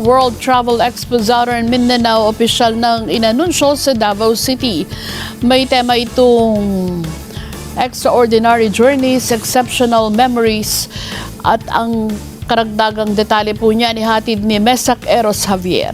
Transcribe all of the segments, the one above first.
World Travel Expo Southern Mindanao opisyal ng inanunsyo sa Davao City. May tema itong Extraordinary Journeys, Exceptional Memories at ang karagdagang detalye po niya ihatid ni Mesak Eros Javier.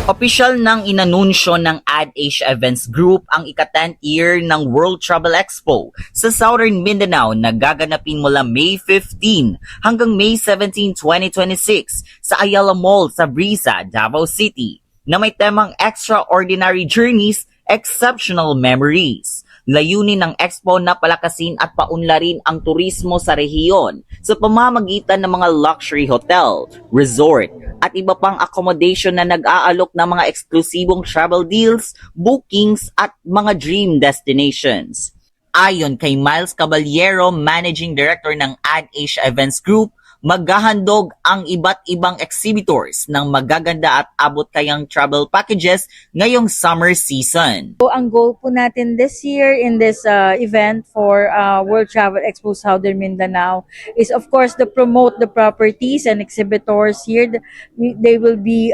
Opisyal nang inanunsyo ng AdAsia Events Group ang ika-10th year ng World Travel Expo sa Southern Mindanao na gaganapin mula May 15 hanggang May 17, 2026 sa Ayala Mall sa Brisa, Davao City na may temang Extraordinary Journeys, Exceptional Memories. Layunin ng Expo na palakasin at paunlarin ang turismo sa rehiyon sa pamamagitan ng mga luxury hotel, resort, at iba pang accommodation na nag-aalok ng mga eksklusibong travel deals, bookings, at mga dream destinations. Ayon kay Miles Caballero, Managing Director ng AdAsia Events Group, maghahandog ang iba't ibang exhibitors ng magaganda at abot kayang travel packages ngayong summer season. So, ang goal po natin this year in this event for World Travel Expo Southern Mindanao is of course to promote the properties and exhibitors here. They will be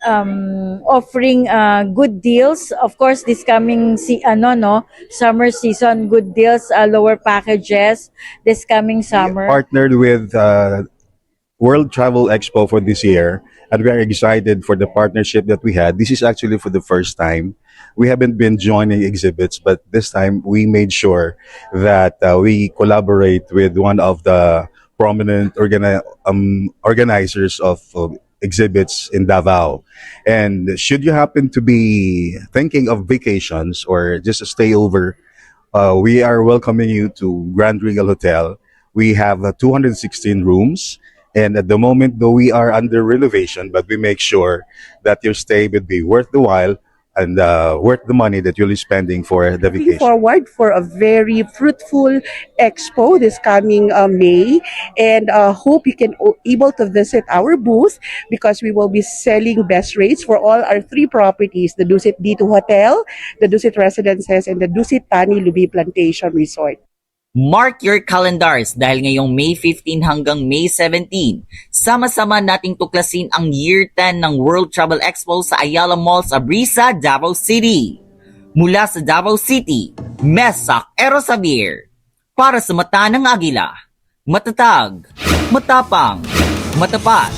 offering good deals. Of course, this coming summer season, good deals, lower packages this coming summer. We partnered with World Travel Expo for this year, and we are excited for the partnership that we had. This is actually for the first time. We haven't been joining exhibits, but this time we made sure that we collaborate with one of the prominent organizers of exhibits in Davao. And should you happen to be thinking of vacations or just a stay over, we are welcoming you to Grand Regal Hotel. We have 216 rooms, and at the moment though we are under renovation, but we make sure that your stay would be worth the while and worth the money that you'll be spending for the vacation. Looking forward for a very fruitful expo this coming May, and hope you can able to visit our booth because we will be selling best rates for all our 3 properties: the Dusit D2 Hotel, the Dusit Residences, and the Dusit Tani Lubi Plantation Resort. Mark your calendars dahil ngayong May 15 hanggang May 17, sama-sama nating tuklasin ang Year 10 ng World Travel Expo sa Ayala Mall sa Brisa, Davao City. Mula sa Davao City, Mesak Eros Javier. Para sa mata ng agila, matatag, matapang, matapat.